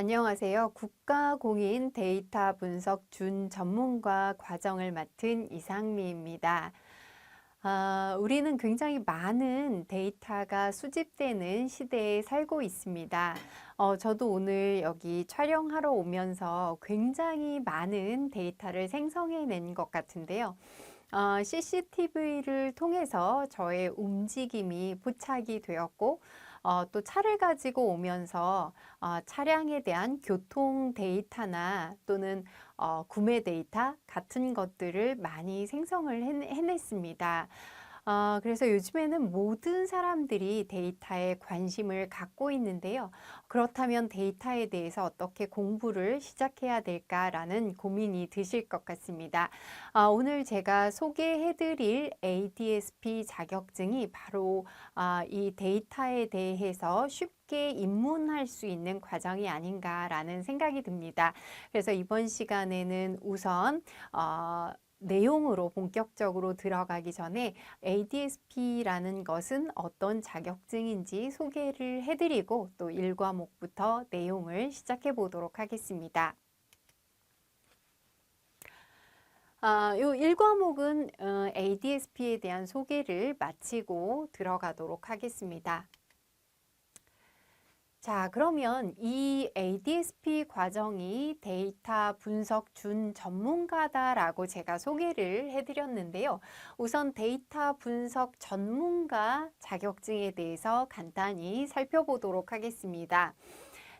안녕하세요. 국가공인 데이터 분석 준 전문가 과정을 맡은 이상미입니다. 우리는 굉장히 많은 데이터가 수집되는 시대에 살고 있습니다. 저도 오늘 여기 촬영하러 오면서 굉장히 많은 데이터를 생성해낸 것 같은데요. CCTV를 통해서 저의 움직임이 포착이 되었고, 또 차를 가지고 오면서 차량에 대한 교통 데이터나 또는 구매 데이터 같은 것들을 많이 생성을 해냈습니다. 그래서 요즘에는 모든 사람들이 데이터에 관심을 갖고 있는데요. 그렇다면 데이터에 대해서 어떻게 공부를 시작해야 될까라는 고민이 드실 것 같습니다. 오늘 제가 소개해드릴 ADSP 자격증이 바로 이 데이터에 대해서 쉽게 입문할 수 있는 과정이 아닌가라는 생각이 듭니다. 그래서 이번 시간에는 우선 내용으로 본격적으로 들어가기 전에 ADSP라는 것은 어떤 자격증인지 소개를 해드리고 또 1과목부터 내용을 시작해 보도록 하겠습니다. 요 1과목은 ADSP에 대한 소개를 마치고 들어가도록 하겠습니다. 자, 그러면 이 ADSP 과정이 데이터 분석 준 전문가다라고 제가 소개를 해드렸는데요. 우선 데이터 분석 전문가 자격증에 대해서 간단히 살펴보도록 하겠습니다.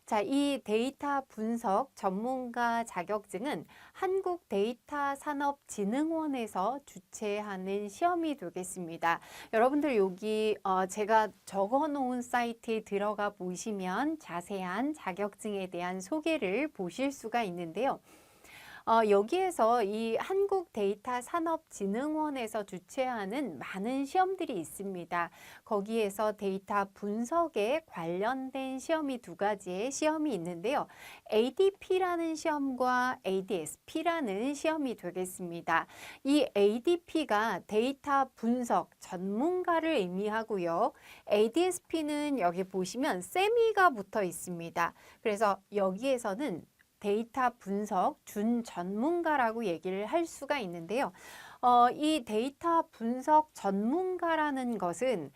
자, 이 데이터 분석 전문가 자격증은 한국데이터산업진흥원에서 주최하는 시험이 되겠습니다. 여러분들 여기 제가 적어놓은 사이트에 들어가 보시면 자세한 자격증에 대한 소개를 보실 수가 있는데요. 여기에서 이 한국데이터산업진흥원에서 주최하는 많은 시험들이 있습니다. 거기에서 데이터 분석에 관련된 시험이 두 가지의 시험이 있는데요. ADP라는 시험과 ADSP라는 시험이 되겠습니다. 이 ADP가 데이터 분석 전문가를 의미하고요. ADSP는 여기 보시면 세미가 붙어 있습니다. 그래서 여기에서는 데이터 분석 준 전문가라고 얘기를 할 수가 있는데요. 이 데이터 분석 전문가라는 것은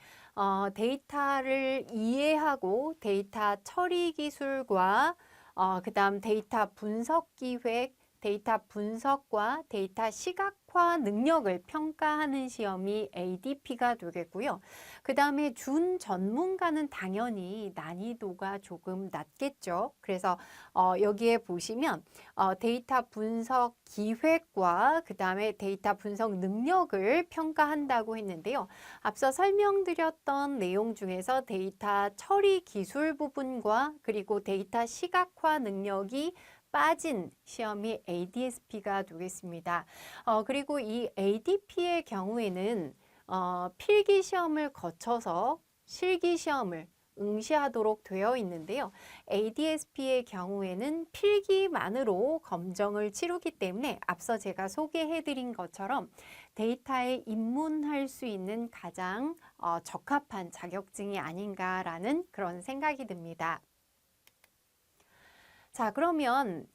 데이터를 이해하고 데이터 처리 기술과 그다음 데이터 분석 기획, 데이터 분석과 데이터 시각화 능력을 평가하는 시험이 ADP가 되겠고요. 그 다음에 준 전문가는 당연히 난이도가 조금 낮겠죠. 그래서 여기에 보시면 데이터 분석 기획과 그 다음에 데이터 분석 능력을 평가한다고 했는데요. 앞서 설명드렸던 내용 중에서 데이터 처리 기술 부분과 그리고 데이터 시각화 능력이 빠진 시험이 ADSP가 되겠습니다. 그리고 이 ADP의 경우에는 필기 시험을 거쳐서 실기 시험을 응시하도록 되어 있는데요. ADSP의 경우에는 필기만으로 검정을 치르기 때문에 앞서 제가 소개해드린 것처럼 데이터에 입문할 수 있는 가장 적합한 자격증이 아닌가라는 그런 생각이 듭니다. 자, 그러면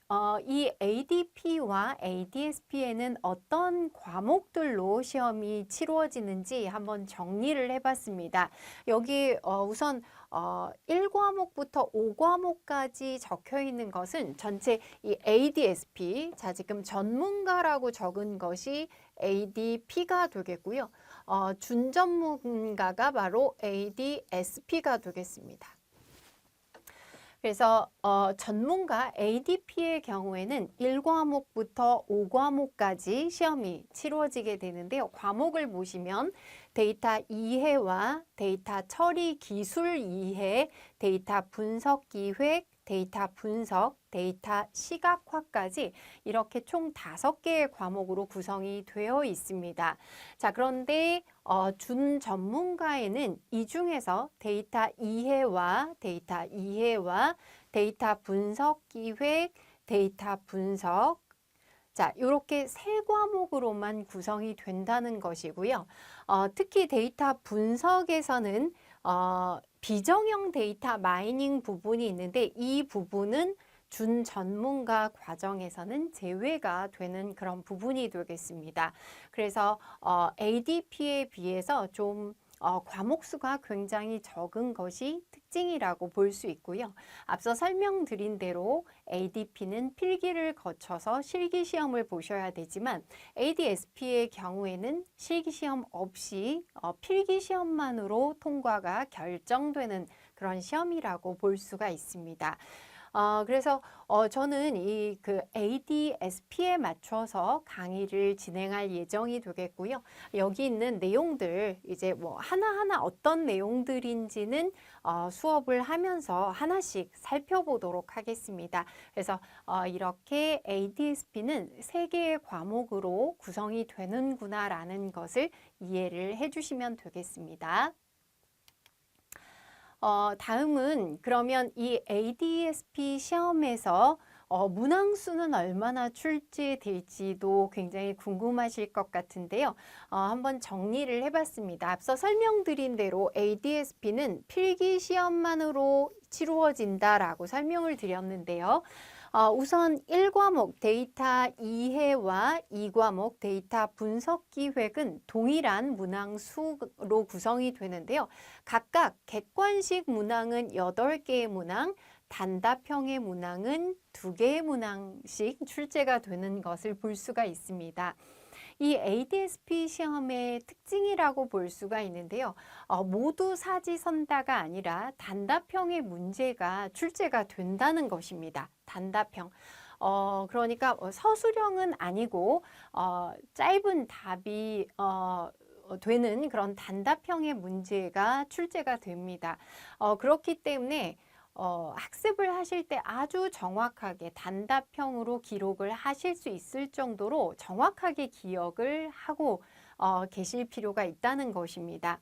이 ADP와 ADSP에는 어떤 과목들로 시험이 치루어지는지 한번 정리를 해봤습니다. 여기 우선 1과목부터 5과목까지 적혀 있는 것은 전체 이 ADSP, 자 지금 전문가라고 적은 것이 ADP가 되겠고요. 준전문가가 바로 ADSP가 되겠습니다. 그래서 전문가 ADP의 경우에는 1과목부터 5과목까지 시험이 치루어지게 되는데요. 과목을 보시면 데이터 이해와 데이터 처리 기술 이해, 데이터 분석 기획, 데이터 분석, 데이터 시각화까지 이렇게 총 5개의 과목으로 구성이 되어 있습니다. 자, 그런데 준 전문가에는 이 중에서 데이터 이해와 데이터 분석 기획, 데이터 분석, 자, 이렇게 3과목으로만 구성이 된다는 것이고요. 특히 데이터 분석에서는 비정형 데이터 마이닝 부분이 있는데 이 부분은 준전문가 과정에서는 제외가 되는 그런 부분이 되겠습니다. 그래서 ADP에 비해서 좀 과목 수가 굉장히 적은 것이 특징이라고 볼 수 있고요. 앞서 설명드린 대로 ADP는 필기를 거쳐서 실기시험을 보셔야 되지만 ADSP의 경우에는 실기시험 없이 필기시험만으로 통과가 결정되는 그런 시험이라고 볼 수가 있습니다. 그래서 저는 이 그 ADSP에 맞춰서 강의를 진행할 예정이 되겠고요. 여기 있는 내용들 이제 뭐 하나하나 어떤 내용들인지는 수업을 하면서 하나씩 살펴보도록 하겠습니다. 그래서 이렇게 ADSP는 세 개의 과목으로 구성이 되는구나라는 것을 이해를 해주시면 되겠습니다. 다음은 그러면 이 ADSP 시험에서 문항수는 얼마나 출제될지도 굉장히 궁금하실 것 같은데요. 한번 정리를 해봤습니다. 앞서 설명드린 대로 ADSP는 필기 시험만으로 치루어진다라고 설명을 드렸는데요. 우선 1과목 데이터 이해와 2과목 데이터 분석 기획은 동일한 문항수로 구성이 되는데요. 각각 객관식 문항은 8개의 문항, 단답형의 문항은 2개의 문항씩 출제가 되는 것을 볼 수가 있습니다. 이 ADSP 시험의 특징이라고 볼 수가 있는데요. 모두 사지선다가 아니라 단답형의 문제가 출제가 된다는 것입니다. 단답형. 그러니까 서술형은 아니고 짧은 답이 되는 그런 단답형의 문제가 출제가 됩니다. 그렇기 때문에 학습을 하실 때 아주 정확하게 단답형으로 기록을 하실 수 있을 정도로 정확하게 기억을 하고 계실 필요가 있다는 것입니다.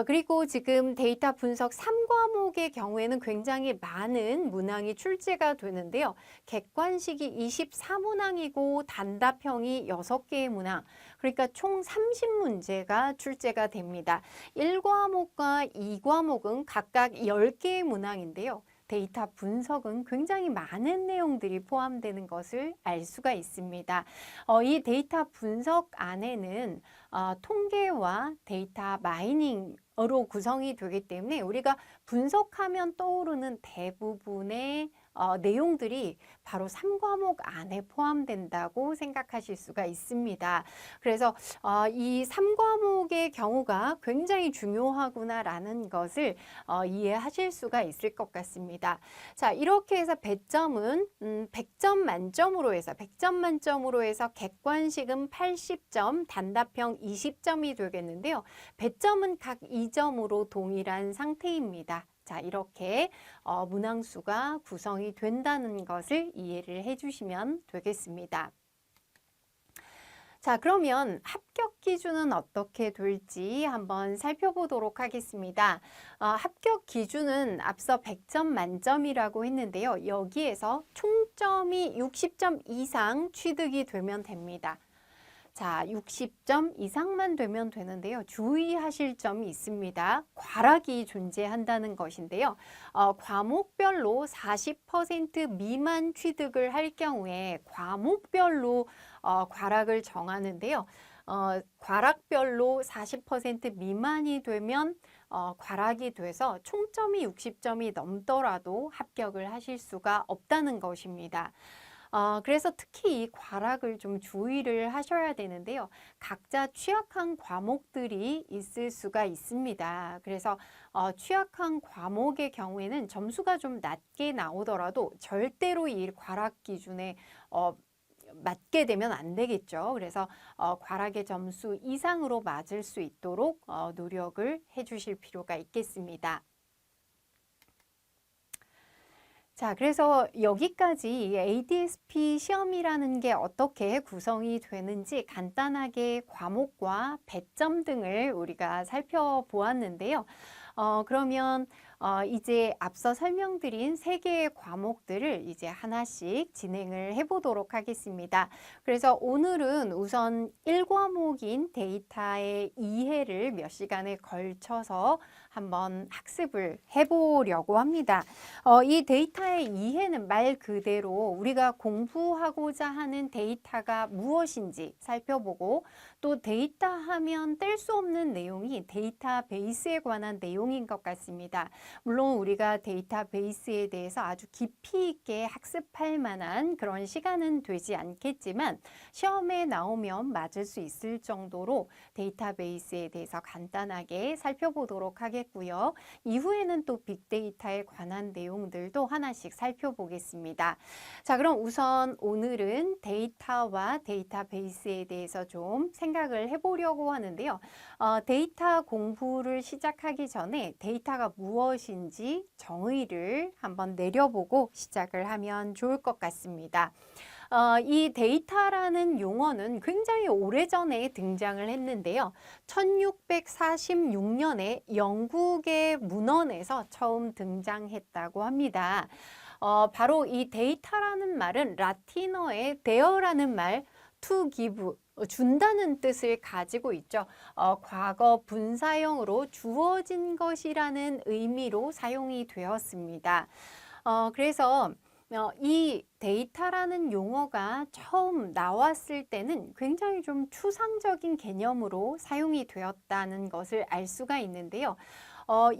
그리고 지금 데이터 분석 3과목의 경우에는 굉장히 많은 문항이 출제가 되는데요. 객관식이 24문항이고 단답형이 6개의 문항, 그러니까 총 30문제가 출제가 됩니다. 1과목과 2과목은 각각 10개의 문항인데요. 데이터 분석은 굉장히 많은 내용들이 포함되는 것을 알 수가 있습니다. 이 데이터 분석 안에는 통계와 데이터 마이닝으로 구성이 되기 때문에 우리가 분석하면 떠오르는 대부분의 내용들이 바로 3과목 안에 포함된다고 생각하실 수가 있습니다. 그래서 이 3과목의 경우가 굉장히 중요하구나라는 것을 이해하실 수가 있을 것 같습니다. 자, 이렇게 해서 배점은 100점 만점으로 해서 객관식은 80점, 단답형 20점이 되겠는데요. 배점은 각 2점으로 동일한 상태입니다. 자, 이렇게 문항수가 구성이 된다는 것을 이해를 해주시면 되겠습니다. 자, 그러면 합격 기준은 어떻게 될지 한번 살펴보도록 하겠습니다. 합격 기준은 앞서 100점 만점이라고 했는데요. 여기에서 총점이 60점 이상 취득이 되면 됩니다. 자, 60점 이상만 되면 되는데요. 주의하실 점이 있습니다. 과락이 존재한다는 것인데요. 과목별로 40% 미만 취득을 할 경우에 과목별로 과락을 정하는데요. 과락별로 40% 미만이 되면 과락이 돼서 총점이 60점이 넘더라도 합격을 하실 수가 없다는 것입니다. 그래서 특히 이 과락을 좀 주의를 하셔야 되는데요. 각자 취약한 과목들이 있을 수가 있습니다. 그래서 취약한 과목의 경우에는 점수가 좀 낮게 나오더라도 절대로 이 과락 기준에 맞게 되면 안 되겠죠. 그래서 과락의 점수 이상으로 맞을 수 있도록 노력을 해주실 필요가 있겠습니다. 자, 그래서 여기까지 ADSP 시험이라는 게 어떻게 구성이 되는지 간단하게 과목과 배점 등을 우리가 살펴보았는데요. 그러면 이제 앞서 설명드린 세 개의 과목들을 이제 하나씩 진행을 해보도록 하겠습니다. 그래서 오늘은 우선 1과목인 데이터의 이해를 몇 시간에 걸쳐서 한번 학습을 해보려고 합니다. 이 데이터의 이해는 말 그대로 우리가 공부하고자 하는 데이터가 무엇인지 살펴보고, 또 데이터 하면 뗄 수 없는 내용이 데이터베이스에 관한 내용인 것 같습니다. 물론 우리가 데이터베이스에 대해서 아주 깊이 있게 학습할 만한 그런 시간은 되지 않겠지만 시험에 나오면 맞을 수 있을 정도로 데이터베이스에 대해서 간단하게 살펴보도록 하겠고요. 이후에는 또 빅데이터에 관한 내용들도 하나씩 살펴보겠습니다. 자, 그럼 우선 오늘은 데이터와 데이터베이스에 대해서 좀 생각을 해보려고 하는데요. 데이터 공부를 시작하기 전에 데이터가 무엇인지 정의를 한번 내려보고 시작을 하면 좋을 것 같습니다. 이 데이터라는 용어는 굉장히 오래전에 등장을 했는데요. 1646년에 영국의 문헌에서 처음 등장했다고 합니다. 바로 이 데이터라는 말은 라틴어의 de어라는 말, to give, 준다는 뜻을 가지고 있죠. 과거 분사형으로 주어진 것이라는 의미로 사용이 되었습니다. 그래서 이 데이터라는 용어가 처음 나왔을 때는 굉장히 좀 추상적인 개념으로 사용이 되었다는 것을 알 수가 있는데요.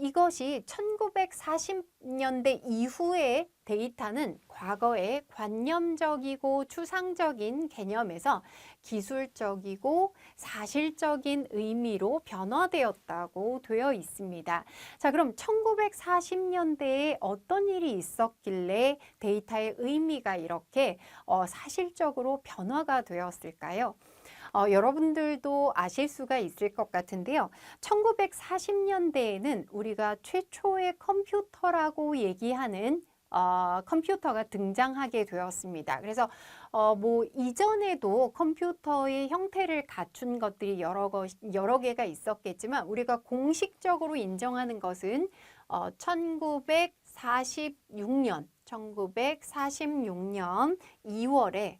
이것이 1940년대 이후의 데이터는 과거의 관념적이고 추상적인 개념에서 기술적이고 사실적인 의미로 변화되었다고 되어 있습니다. 자, 그럼 1940년대에 어떤 일이 있었길래 데이터의 의미가 이렇게 사실적으로 변화가 되었을까요? 여러분들도 아실 수가 있을 것 같은데요. 1940년대에는 우리가 최초의 컴퓨터라고 얘기하는 컴퓨터가 등장하게 되었습니다. 그래서 뭐 이전에도 컴퓨터의 형태를 갖춘 것들이 여러 개가 있었겠지만 우리가 공식적으로 인정하는 것은 1946년 2월에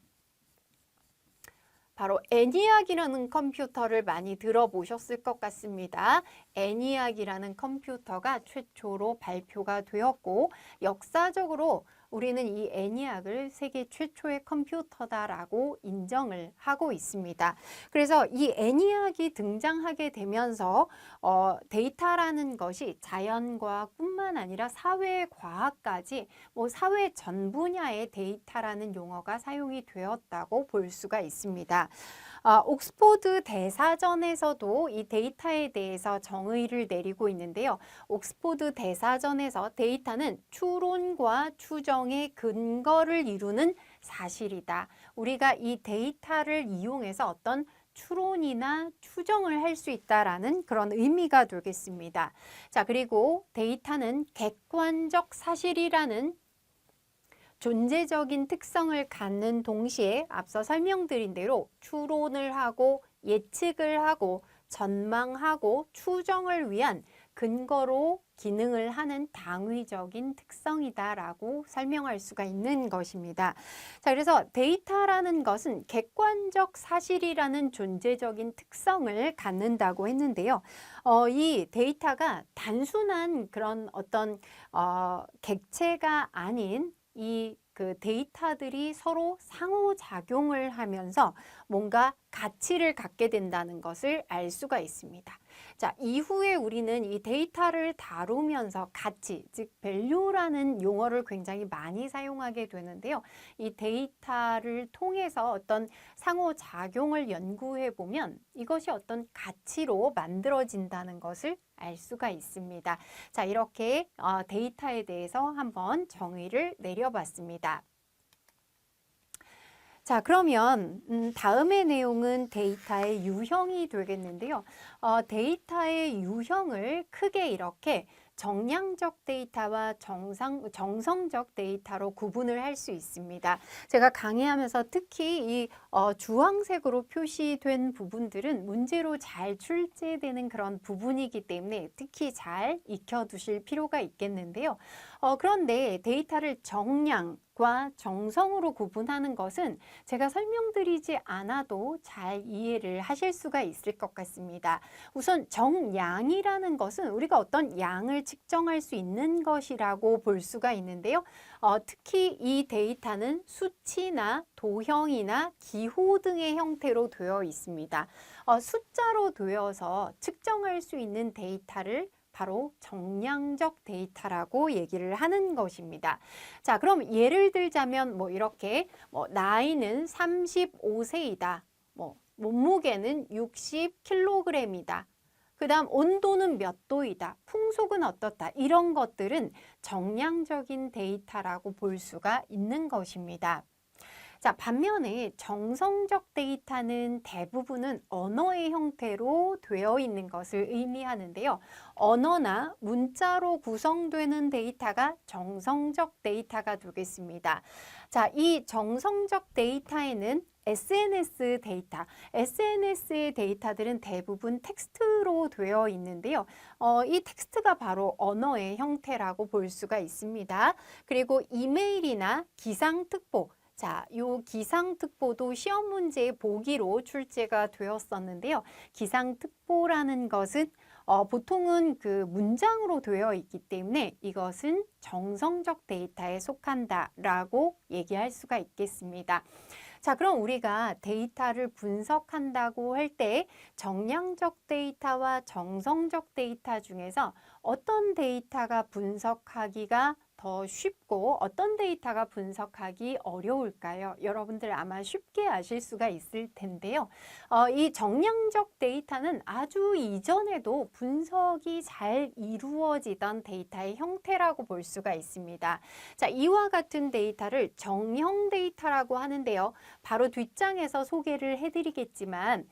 바로 ENIAC이라는 컴퓨터를 많이 들어보셨을 것 같습니다. ENIAC이라는 컴퓨터가 최초로 발표가 되었고, 역사적으로 우리는 이 ENIAC을 세계 최초의 컴퓨터다라고 인정을 하고 있습니다. 그래서 이 ENIAC이 등장하게 되면서 데이터라는 것이 자연과학뿐만 아니라 사회과학까지 뭐 사회 전 분야의 데이터라는 용어가 사용이 되었다고 볼 수가 있습니다. 옥스포드 대사전에서도 이 데이터에 대해서 정의를 내리고 있는데요. 옥스포드 대사전에서 데이터는 추론과 추정의 근거를 이루는 사실이다. 우리가 이 데이터를 이용해서 어떤 추론이나 추정을 할 수 있다라는 그런 의미가 되겠습니다. 자, 그리고 데이터는 객관적 사실이라는 존재적인 특성을 갖는 동시에 앞서 설명드린 대로 추론을 하고 예측을 하고 전망하고 추정을 위한 근거로 기능을 하는 당위적인 특성이다라고 설명할 수가 있는 것입니다. 자, 그래서 데이터라는 것은 객관적 사실이라는 존재적인 특성을 갖는다고 했는데요. 이 데이터가 단순한 그런 어떤 객체가 아닌 그 데이터들이 서로 상호작용을 하면서 뭔가 가치를 갖게 된다는 것을 알 수가 있습니다. 자, 이후에 우리는 이 데이터를 다루면서 가치, 즉 value라는 용어를 굉장히 많이 사용하게 되는데요. 이 데이터를 통해서 어떤 상호작용을 연구해 보면 이것이 어떤 가치로 만들어진다는 것을 알 수가 있습니다. 자, 이렇게 데이터에 대해서 한번 정의를 내려봤습니다. 자, 그러면 다음의 내용은 데이터의 유형이 되겠는데요. 데이터의 유형을 크게 이렇게 정량적 데이터와 정성적 데이터로 구분을 할 수 있습니다. 제가 강의하면서 특히 이 주황색으로 표시된 부분들은 문제로 잘 출제되는 그런 부분이기 때문에 특히 잘 익혀두실 필요가 있겠는데요. 그런데 데이터를 정량과 정성으로 구분하는 것은 제가 설명드리지 않아도 잘 이해를 하실 수가 있을 것 같습니다. 우선 정량이라는 것은 우리가 어떤 양을 측정할 수 있는 것이라고 볼 수가 있는데요. 특히 이 데이터는 수치나 도형이나 기호 등의 형태로 되어 있습니다. 숫자로 되어서 측정할 수 있는 데이터를 바로 정량적 데이터라고 얘기를 하는 것입니다. 자, 그럼 예를 들자면 이렇게 나이는 35세이다. 몸무게는 60kg이다. 그 다음 온도는 몇 도이다. 풍속은 어떻다. 이런 것들은 정량적인 데이터라고 볼 수가 있는 것입니다. 자, 반면에 정성적 데이터는 대부분은 언어의 형태로 되어 있는 것을 의미하는데요. 언어나 문자로 구성되는 데이터가 정성적 데이터가 되겠습니다. 자, 이 정성적 데이터에는 SNS 데이터, SNS의 데이터들은 대부분 텍스트로 되어 있는데요. 이 텍스트가 바로 언어의 형태라고 볼 수가 있습니다. 그리고 이메일이나 기상특보, 자, 요 기상특보도 시험 문제의 보기로 출제가 되었었는데요. 기상특보라는 것은 보통은 그 문장으로 되어 있기 때문에 이것은 정성적 데이터에 속한다라고 얘기할 수가 있겠습니다. 자, 그럼 우리가 데이터를 분석한다고 할 때 정량적 데이터와 정성적 데이터 중에서 어떤 데이터가 분석하기가 더 쉽고 어떤 데이터가 분석하기 어려울까요? 여러분들 아마 쉽게 아실 수가 있을 텐데요. 이 정량적 데이터는 아주 이전에도 분석이 잘 이루어지던 데이터의 형태라고 볼 수가 있습니다. 자, 이와 같은 데이터를 정형 데이터라고 하는데요. 바로 뒷장에서 소개를 해드리겠지만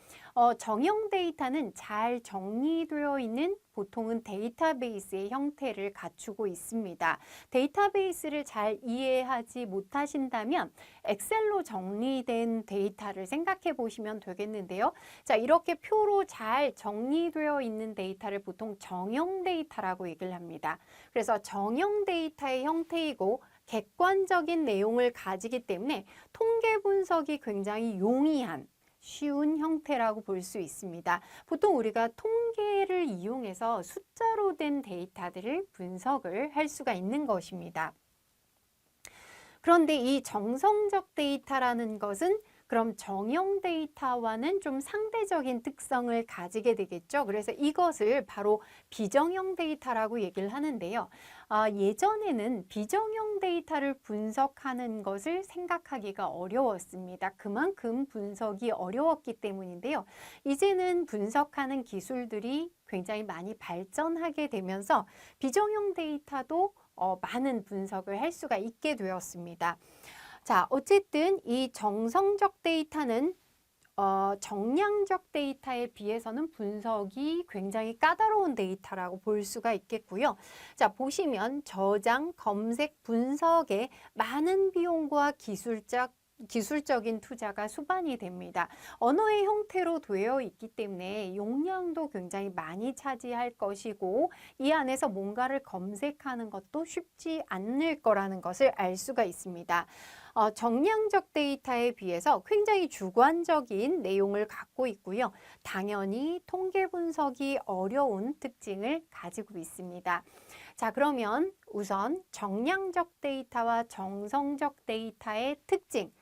정형 데이터는 잘 정리되어 있는 보통은 데이터베이스의 형태를 갖추고 있습니다. 데이터베이스를 잘 이해하지 못하신다면 엑셀로 정리된 데이터를 생각해 보시면 되겠는데요. 자, 이렇게 표로 잘 정리되어 있는 데이터를 보통 정형 데이터라고 얘기를 합니다. 그래서 정형 데이터의 형태이고 객관적인 내용을 가지기 때문에 통계 분석이 굉장히 용이한 쉬운 형태라고 볼 수 있습니다. 보통 우리가 통계를 이용해서 숫자로 된 데이터들을 분석을 할 수가 있는 것입니다. 그런데 이 정성적 데이터라는 것은 그럼 정형 데이터와는 좀 상대적인 특성을 가지게 되겠죠. 그래서 이것을 바로 비정형 데이터라고 얘기를 하는데요. 예전에는 비정형 데이터를 분석하는 것을 생각하기가 어려웠습니다. 그만큼 분석이 어려웠기 때문인데요. 이제는 분석하는 기술들이 굉장히 많이 발전하게 되면서 비정형 데이터도 많은 분석을 할 수가 있게 되었습니다. 자, 어쨌든 이 정성적 데이터는 정량적 데이터에 비해서는 분석이 굉장히 까다로운 데이터라고 볼 수가 있겠고요. 자, 보시면 저장, 검색, 분석에 많은 비용과 기술적인 투자가 수반이 됩니다. 언어의 형태로 되어 있기 때문에 용량도 굉장히 많이 차지할 것이고 이 안에서 뭔가를 검색하는 것도 쉽지 않을 거라는 것을 알 수가 있습니다. 정량적 데이터에 비해서 굉장히 주관적인 내용을 갖고 있고요. 당연히 통계 분석이 어려운 특징을 가지고 있습니다. 자, 그러면 우선 정량적 데이터와 정성적 데이터의 특징,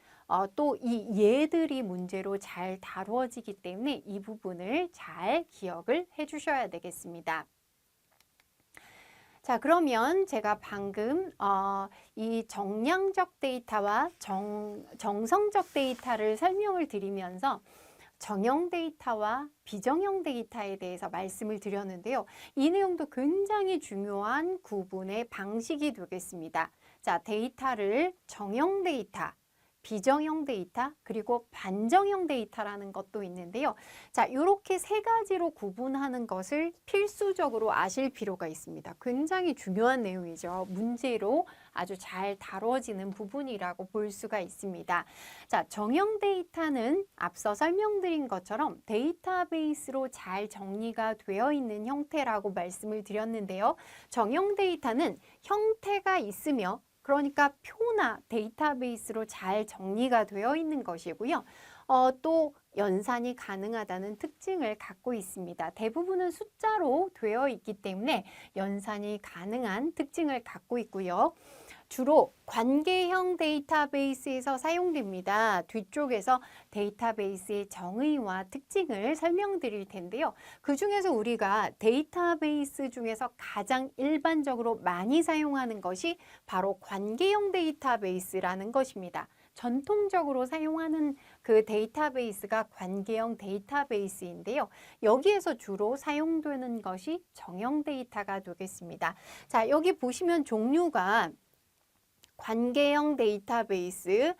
또 이 예들이 문제로 잘 다루어지기 때문에 이 부분을 잘 기억을 해 주셔야 되겠습니다. 자, 그러면 제가 방금 이 정량적 데이터와 정성적 데이터를 설명을 드리면서 정형 데이터와 비정형 데이터에 대해서 말씀을 드렸는데요. 이 내용도 굉장히 중요한 구분의 방식이 되겠습니다. 자, 데이터를 정형 데이터, 비정형 데이터, 그리고 반정형 데이터라는 것도 있는데요. 자, 이렇게 세 가지로 구분하는 것을 필수적으로 아실 필요가 있습니다. 굉장히 중요한 내용이죠. 문제로 아주 잘 다뤄지는 부분이라고 볼 수가 있습니다. 자, 정형 데이터는 앞서 설명드린 것처럼 데이터베이스로 잘 정리가 되어 있는 형태라고 말씀을 드렸는데요. 정형 데이터는 형태가 있으며 그러니까 표나 데이터베이스로 잘 정리가 되어 있는 것이고요. 또 연산이 가능하다는 특징을 갖고 있습니다. 대부분은 숫자로 되어 있기 때문에 연산이 가능한 특징을 갖고 있고요. 주로 관계형 데이터베이스에서 사용됩니다. 뒤쪽에서 데이터베이스의 정의와 특징을 설명드릴 텐데요. 그 중에서 우리가 데이터베이스 중에서 가장 일반적으로 많이 사용하는 것이 바로 관계형 데이터베이스라는 것입니다. 전통적으로 사용하는 그 데이터베이스가 관계형 데이터베이스인데요. 여기에서 주로 사용되는 것이 정형 데이터가 되겠습니다. 자, 여기 보시면 종류가 관계형 데이터베이스,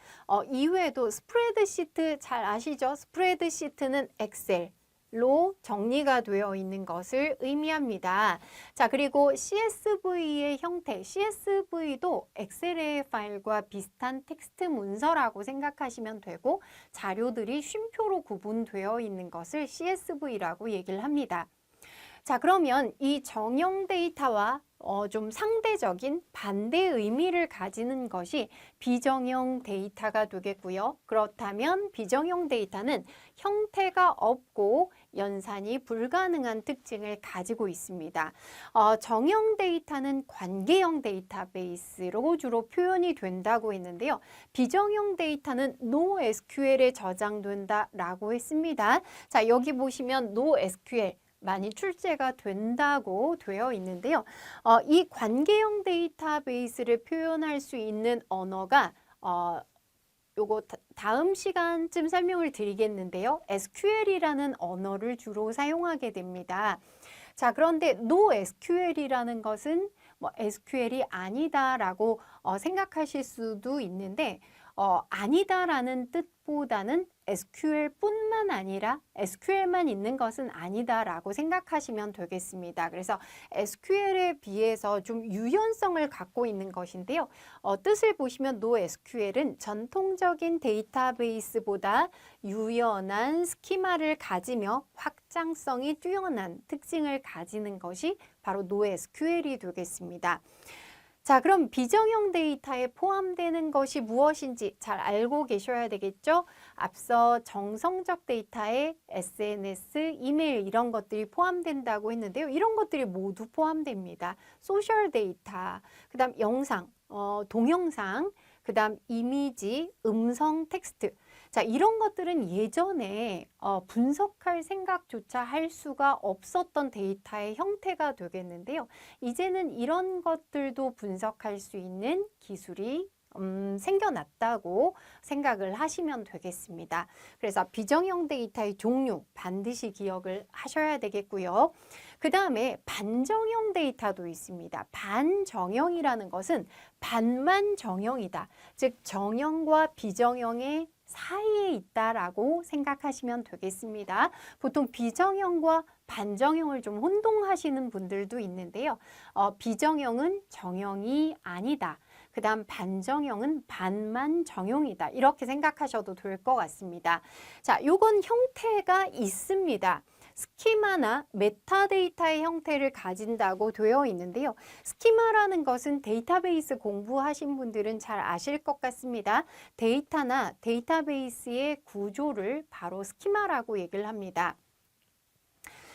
이외에도 스프레드시트 잘 아시죠? 스프레드시트는 엑셀로 정리가 되어 있는 것을 의미합니다. 자, 그리고 CSV의 형태, CSV도 엑셀의 파일과 비슷한 텍스트 문서라고 생각하시면 되고 자료들이 쉼표로 구분되어 있는 것을 CSV라고 얘기를 합니다. 자, 그러면 이 정형 데이터와 좀 상대적인 반대 의미를 가지는 것이 비정형 데이터가 되겠고요. 그렇다면 비정형 데이터는 형태가 없고 연산이 불가능한 특징을 가지고 있습니다. 정형 데이터는 관계형 데이터베이스로 주로 표현이 된다고 했는데요. 비정형 데이터는 NoSQL에 저장된다라고 했습니다. 자, 여기 보시면 NoSQL 많이 출제가 된다고 되어 있는데요. 이 관계형 데이터베이스를 표현할 수 있는 언어가 요거 다음 시간쯤 설명을 드리겠는데요. SQL이라는 언어를 주로 사용하게 됩니다. 자, 그런데 NoSQL이라는 것은 뭐 SQL이 아니다라고 생각하실 수도 있는데 아니다라는 뜻보다는 SQL뿐만 아니라 SQL만 있는 것은 아니다라고 생각하시면 되겠습니다. 그래서 SQL에 비해서 좀 유연성을 갖고 있는 것인데요. 뜻을 보시면 NoSQL은 전통적인 데이터베이스보다 유연한 스키마를 가지며 확장성이 뛰어난 특징을 가지는 것이 바로 NoSQL이 되겠습니다. 자, 그럼 비정형 데이터에 포함되는 것이 무엇인지 잘 알고 계셔야 되겠죠? 앞서 정성적 데이터에 SNS, 이메일 이런 것들이 포함된다고 했는데요. 이런 것들이 모두 포함됩니다. 소셜 데이터, 그 다음 영상, 동영상, 그 다음 이미지, 음성, 텍스트. 자, 이런 것들은 예전에 분석할 생각조차 할 수가 없었던 데이터의 형태가 되겠는데요. 이제는 이런 것들도 분석할 수 있는 기술이 생겨났다고 생각을 하시면 되겠습니다. 그래서 비정형 데이터의 종류 반드시 기억을 하셔야 되겠고요. 그 다음에 반정형 데이터도 있습니다. 반정형이라는 것은 반만 정형이다. 즉 정형과 비정형의 사이에 있다라고 생각하시면 되겠습니다. 보통 비정형과 반정형을 좀 혼동하시는 분들도 있는데요. 비정형은 정형이 아니다. 그 다음 반정형은 반만 정형이다. 이렇게 생각하셔도 될 것 같습니다. 자, 요건 형태가 있습니다. 스키마나 메타데이터의 형태를 가진다고 되어 있는데요. 스키마라는 것은 데이터베이스 공부하신 분들은 잘 아실 것 같습니다. 데이터나 데이터베이스의 구조를 바로 스키마라고 얘기를 합니다.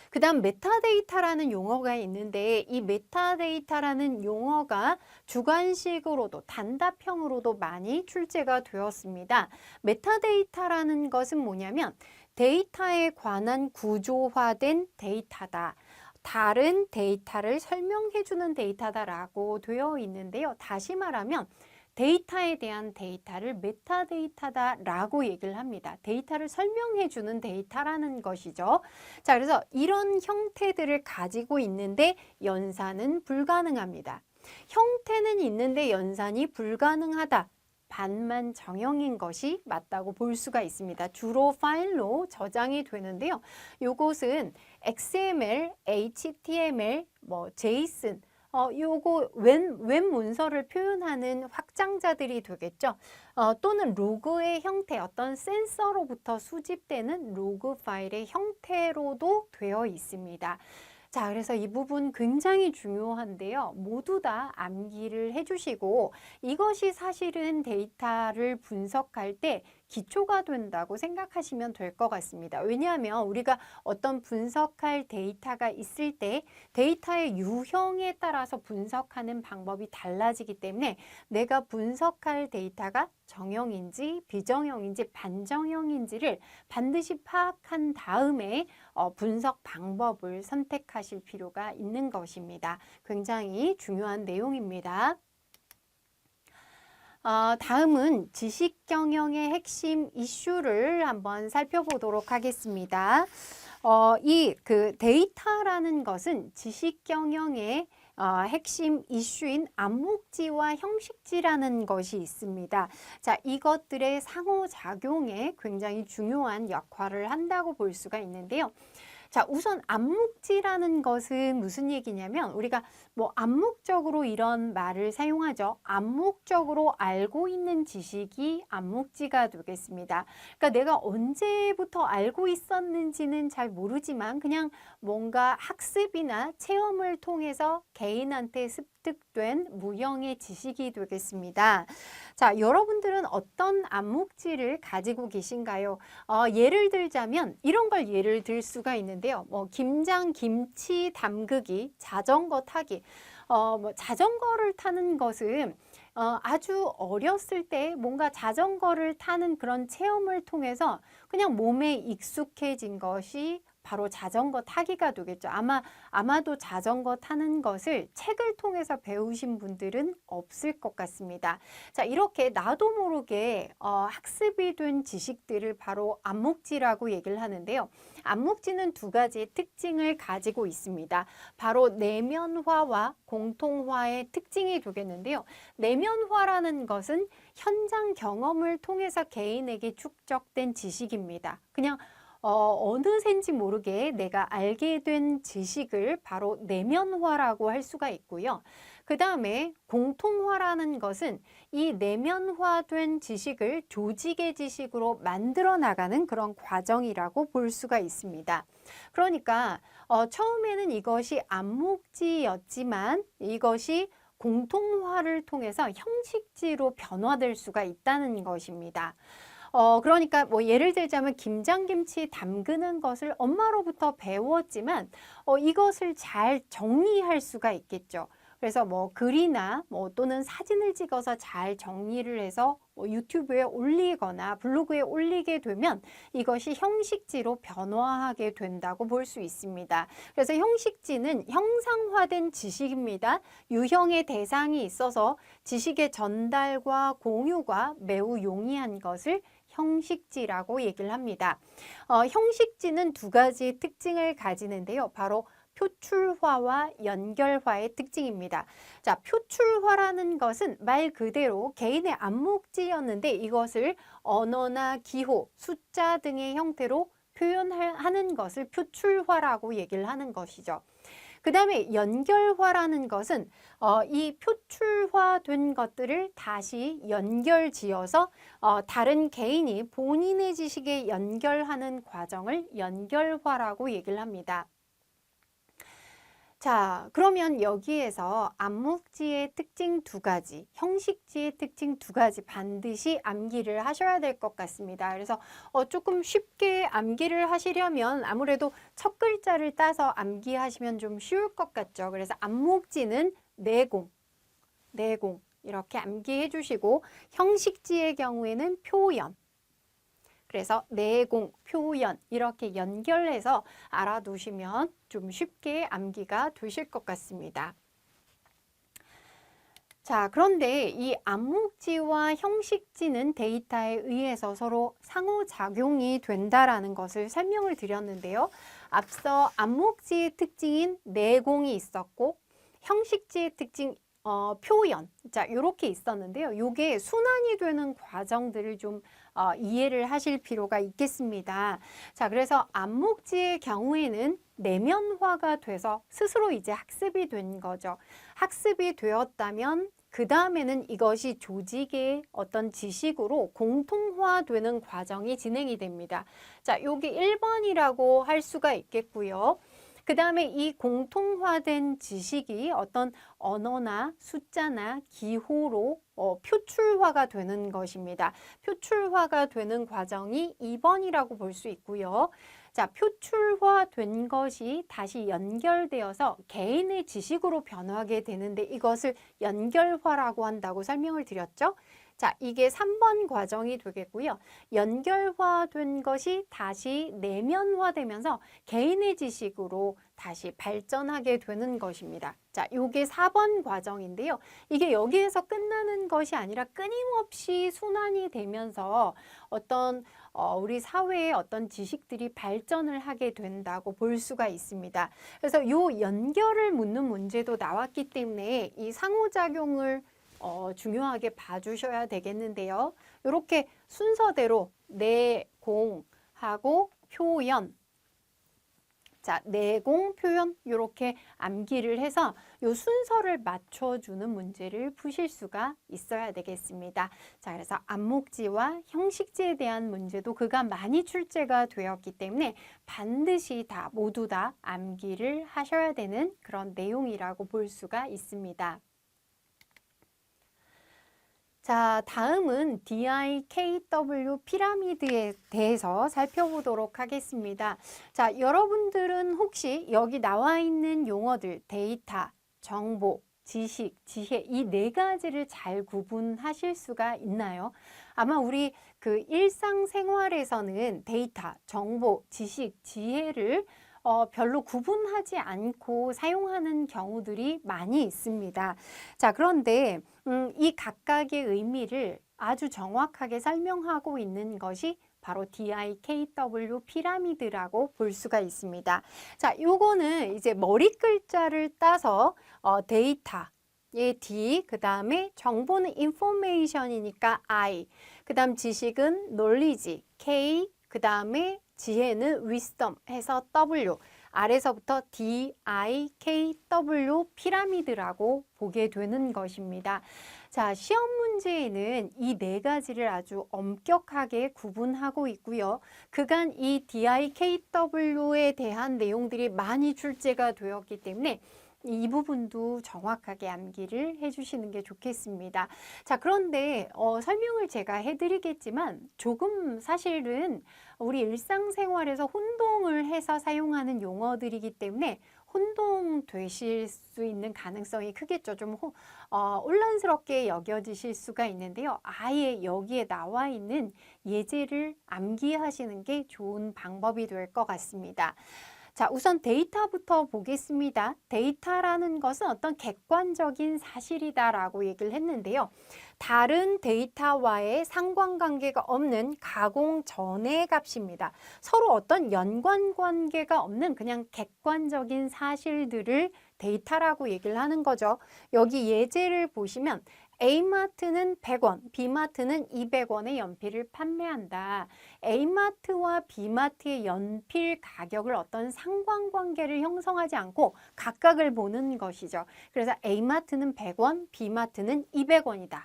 그 다음 메타데이터라는 용어가 있는데 이 메타데이터라는 용어가 주관식으로도 단답형으로도 많이 출제가 되었습니다. 메타데이터라는 것은 뭐냐면 데이터에 관한 구조화된 데이터다. 다른 데이터를 설명해주는 데이터다라고 되어 있는데요. 다시 말하면 데이터에 대한 데이터를 메타데이터다라고 얘기를 합니다. 데이터를 설명해주는 데이터라는 것이죠. 자, 그래서 이런 형태들을 가지고 있는데 연산은 불가능합니다. 형태는 있는데 연산이 불가능하다. 반만 정형인 것이 맞다고 볼 수가 있습니다. 주로 파일로 저장이 되는데요. 요것은 XML, HTML, JSON, 요거 웹 문서를 표현하는 확장자들이 되겠죠. 또는 로그의 형태, 어떤 센서로부터 수집되는 로그 파일의 형태로도 되어 있습니다. 자, 그래서 이 부분 굉장히 중요한데요. 모두 다 암기를 해주시고 이것이 사실은 데이터를 분석할 때 기초가 된다고 생각하시면 될 것 같습니다. 왜냐하면 우리가 어떤 분석할 데이터가 있을 때 데이터의 유형에 따라서 분석하는 방법이 달라지기 때문에 내가 분석할 데이터가 정형인지 비정형인지 반정형인지를 반드시 파악한 다음에 분석 방법을 선택하실 필요가 있는 것입니다. 굉장히 중요한 내용입니다. 다음은 지식 경영의 핵심 이슈를 한번 살펴보도록 하겠습니다. 이 데이터라는 것은 지식 경영의 핵심 이슈인 암묵지와 형식지라는 것이 있습니다. 자, 이것들의 상호작용에 굉장히 중요한 역할을 한다고 볼 수가 있는데요. 자, 우선 암묵지라는 것은 무슨 얘기냐면 우리가 암묵적으로 이런 말을 사용하죠. 암묵적으로 알고 있는 지식이 암묵지가 되겠습니다. 그러니까 내가 언제부터 알고 있었는지는 잘 모르지만 그냥 뭔가 학습이나 체험을 통해서 개인한테 습득된 무형의 지식이 되겠습니다. 자, 여러분들은 어떤 암묵지를 가지고 계신가요? 예를 들자면 이런 걸 예를 들 수가 있는데요. 김장, 김치 담그기, 자전거 타기. 자전거를 타는 것은 아주 어렸을 때 뭔가 자전거를 타는 그런 체험을 통해서 그냥 몸에 익숙해진 것이 바로 자전거 타기가 되겠죠. 아마도 자전거 타는 것을 책을 통해서 배우신 분들은 없을 것 같습니다. 자, 이렇게 나도 모르게 학습이 된 지식들을 바로 암묵지라고 얘기를 하는데요. 암묵지는 두 가지의 특징을 가지고 있습니다. 바로 내면화와 공통화의 특징이 되겠는데요. 내면화라는 것은 현장 경험을 통해서 개인에게 축적된 지식입니다. 그냥 어느샌지 모르게 내가 알게 된 지식을 바로 내면화라고 할 수가 있고요. 그 다음에 공통화라는 것은 이 내면화된 지식을 조직의 지식으로 만들어 나가는 그런 과정이라고 볼 수가 있습니다. 그러니까 처음에는 이것이 암묵지였지만 이것이 공통화를 통해서 형식지로 변화될 수가 있다는 것입니다. 그러니까 예를 들자면 김장김치 담그는 것을 엄마로부터 배웠지만 이것을 잘 정리할 수가 있겠죠. 그래서 글이나 또는 사진을 찍어서 잘 정리를 해서 유튜브에 올리거나 블로그에 올리게 되면 이것이 형식지로 변화하게 된다고 볼 수 있습니다. 그래서 형식지는 형상화된 지식입니다. 유형의 대상이 있어서 지식의 전달과 공유가 매우 용이한 것을 형식지라고 얘기를 합니다. 형식지는 두 가지 특징을 가지는데요. 바로 표출화와 연결화의 특징입니다. 자, 표출화라는 것은 말 그대로 개인의 암묵지였는데 이것을 언어나 기호, 숫자 등의 형태로 표현하는 것을 표출화라고 얘기를 하는 것이죠. 그 다음에 연결화라는 것은 이 표출화된 것들을 다시 연결지어서 다른 개인이 본인의 지식에 연결하는 과정을 연결화라고 얘기를 합니다. 자, 그러면 여기에서 암묵지의 특징 두 가지, 형식지의 특징 두 가지 반드시 암기를 하셔야 될 것 같습니다. 그래서 조금 쉽게 암기를 하시려면 아무래도 첫 글자를 따서 암기하시면 좀 쉬울 것 같죠. 그래서 암묵지는 내공 이렇게 암기해 주시고 형식지의 경우에는 표현, 그래서 내공, 표현 이렇게 연결해서 알아두시면 좀 쉽게 암기가 되실 것 같습니다. 자, 그런데 이 암묵지와 형식지는 데이터에 의해서 서로 상호작용이 된다라는 것을 설명을 드렸는데요. 앞서 암묵지의 특징인 내공이 있었고 형식지의 특징 표현. 자, 요렇게 있었는데요. 요게 순환이 되는 과정들을 좀 이해를 하실 필요가 있겠습니다. 자, 그래서 안목지의 경우에는 내면화가 돼서 스스로 이제 학습이 된 거죠. 학습이 되었다면 그 다음에는 이것이 조직의 어떤 지식으로 공통화되는 과정이 진행이 됩니다. 자, 요게 1번이라고 할 수가 있겠고요. 그 다음에 이 공통화된 지식이 어떤 언어나 숫자나 기호로 표출화가 되는 것입니다. 표출화가 되는 과정이 2번이라고 볼 수 있고요. 자, 표출화된 것이 다시 연결되어서 개인의 지식으로 변하게 되는데 이것을 연결화라고 한다고 설명을 드렸죠. 자, 이게 3번 과정이 되겠고요. 연결화된 것이 다시 내면화되면서 개인의 지식으로 다시 발전하게 되는 것입니다. 자, 요게 4번 과정인데요. 이게 여기에서 끝나는 것이 아니라 끊임없이 순환이 되면서 어떤 우리 사회의 어떤 지식들이 발전을 하게 된다고 볼 수가 있습니다. 그래서 요 연결을 묻는 문제도 나왔기 때문에 이 상호작용을 중요하게 봐주셔야 되겠는데요. 이렇게 순서대로 내공하고 표현, 자, 내공, 표현 이렇게 암기를 해서 이 순서를 맞춰주는 문제를 푸실 수가 있어야 되겠습니다. 자, 그래서 안목지와 형식지에 대한 문제도 그간 많이 출제가 되었기 때문에 반드시 다 모두 다 암기를 하셔야 되는 그런 내용이라고 볼 수가 있습니다. 자, 다음은 DIKW 피라미드에 대해서 살펴보도록 하겠습니다. 자, 여러분들은 혹시 여기 나와 있는 용어들, 데이터, 정보, 지식, 지혜 이 네 가지를 잘 구분하실 수가 있나요? 아마 우리 그 일상생활에서는 데이터, 정보, 지식, 지혜를 별로 구분하지 않고 사용하는 경우들이 많이 있습니다. 자, 그런데 이 각각의 의미를 아주 정확하게 설명하고 있는 것이 바로 DIKW 피라미드라고 볼 수가 있습니다. 자, 요거는 이제 머리 글자를 따서 데이터의 D, 그 다음에 정보는 information이니까 I, 그 다음 지식은 knowledge, K, 그 다음에 지혜는 wisdom 해서 W, 아래서부터 DIKW 피라미드라고 보게 되는 것입니다. 자, 시험 문제에는 이 네 가지를 아주 엄격하게 구분하고 있고요. 그간 이 DIKW에 대한 내용들이 많이 출제가 되었기 때문에 이 부분도 정확하게 암기를 해주시는 게 좋겠습니다. 자, 그런데 설명을 제가 해드리겠지만 조금 사실은 우리 일상생활에서 혼동을 해서 사용하는 용어들이기 때문에 혼동되실 수 있는 가능성이 크겠죠. 좀 혼란스럽게 여겨지실 수가 있는데요. 아예 여기에 나와 있는 예제를 암기하시는 게 좋은 방법이 될 것 같습니다. 자, 우선 데이터부터 보겠습니다. 데이터라는 것은 어떤 객관적인 사실이다라고 얘기를 했는데요. 다른 데이터와의 상관관계가 없는 가공 전의 값입니다. 서로 어떤 연관관계가 없는 그냥 객관적인 사실들을 데이터라고 얘기를 하는 거죠. 여기 예제를 보시면 A마트는 100원, B마트는 200원의 연필을 판매한다. A마트와 B마트의 연필 가격을 어떤 상관관계를 형성하지 않고 각각을 보는 것이죠. 그래서 A마트는 100원, B마트는 200원이다.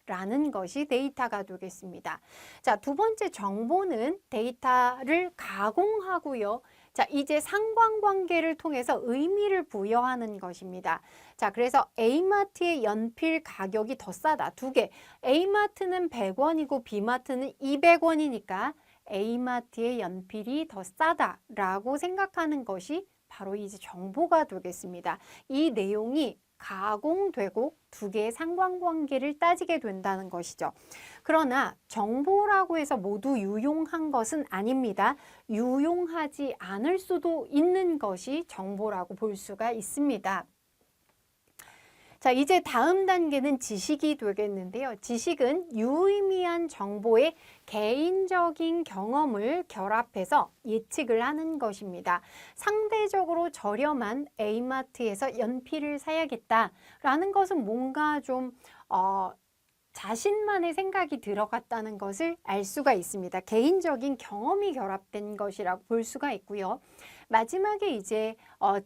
라는 것이 데이터가 되겠습니다. 자, 두 번째 정보는 데이터를 가공하고요. 자, 이제 상관관계를 통해서 의미를 부여하는 것입니다. 자, 그래서 A마트의 연필 가격이 더 싸다. 두 개. A마트는 100원이고 B마트는 200원이니까 A마트의 연필이 더 싸다라고 생각하는 것이 바로 이제 정보가 되겠습니다. 이 내용이 가공되고 두 개의 상관관계를 따지게 된다는 것이죠. 그러나 정보라고 해서 모두 유용한 것은 아닙니다. 유용하지 않을 수도 있는 것이 정보라고 볼 수가 있습니다. 자, 자, 이제 다음 단계는 지식이 되겠는데요. 지식은 유의미한 정보의 개인적인 경험을 결합해서 예측을 하는 것입니다. 상대적으로 저렴한 A마트에서 연필을 사야겠다라는 것은 뭔가 좀 자신만의 생각이 들어갔다는 것을 알 수가 있습니다. 개인적인 경험이 결합된 것이라고 볼 수가 있고요. 마지막에 이제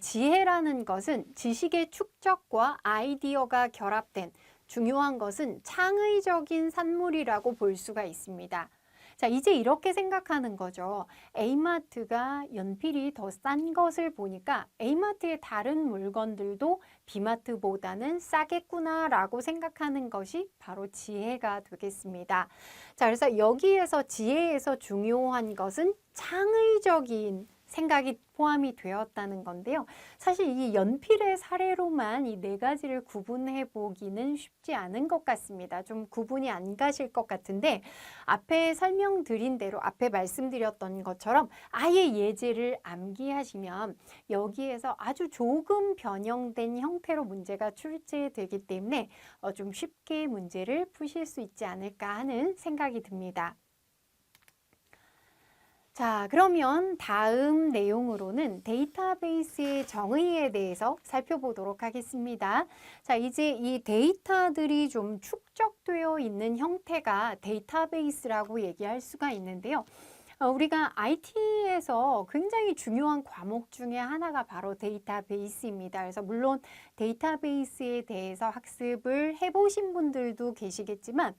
지혜라는 것은 지식의 축적과 아이디어가 결합된 중요한 것은 창의적인 산물이라고 볼 수가 있습니다. 자, 이제 이렇게 생각하는 거죠. A마트가 연필이 더 싼 것을 보니까 A마트의 다른 물건들도 B마트보다는 싸겠구나라고 생각하는 것이 바로 지혜가 되겠습니다. 자, 그래서 여기에서 지혜에서 중요한 것은 창의적인 생각이 포함이 되었다는 건데요. 사실 이 연필의 사례로만 이 네 가지를 구분해 보기는 쉽지 않은 것 같습니다. 좀 구분이 안 가실 것 같은데 앞에 설명드린 대로 앞에 말씀드렸던 것처럼 아예 예제를 암기하시면 여기에서 아주 조금 변형된 형태로 문제가 출제되기 때문에 좀 쉽게 문제를 푸실 수 있지 않을까 하는 생각이 듭니다. 자, 그러면 다음 내용으로는 데이터베이스의 정의에 대해서 살펴보도록 하겠습니다. 자, 이제 이 데이터들이 좀 축적되어 있는 형태가 데이터베이스라고 얘기할 수가 있는데요. 우리가 IT에서 굉장히 중요한 과목 중에 하나가 바로 데이터베이스입니다. 그래서 물론 데이터베이스에 대해서 학습을 해보신 분들도 계시겠지만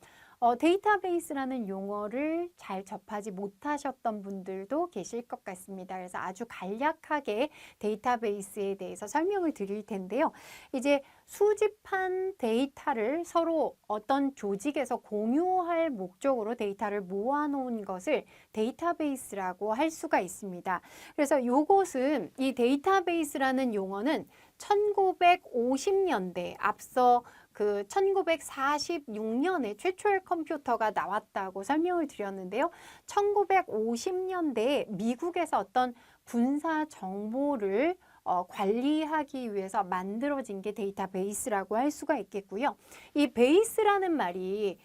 데이터베이스라는 용어를 잘 접하지 못하셨던 분들도 계실 것 같습니다. 그래서 아주 간략하게 데이터베이스에 대해서 설명을 드릴 텐데요. 이제 수집한 데이터를 서로 어떤 조직에서 공유할 목적으로 데이터를 모아놓은 것을 데이터베이스라고 할 수가 있습니다. 그래서 이것은 이 데이터베이스라는 용어는 1950년대 앞서 그 1946년에 최초의 컴퓨터가 나왔다고 설명을 드렸는데요. 1950년대에 미국에서 어떤 군사 정보를 관리하기 위해서 만들어진 게 데이터베이스라고 할 수가 있겠고요. 이 베이스라는 말이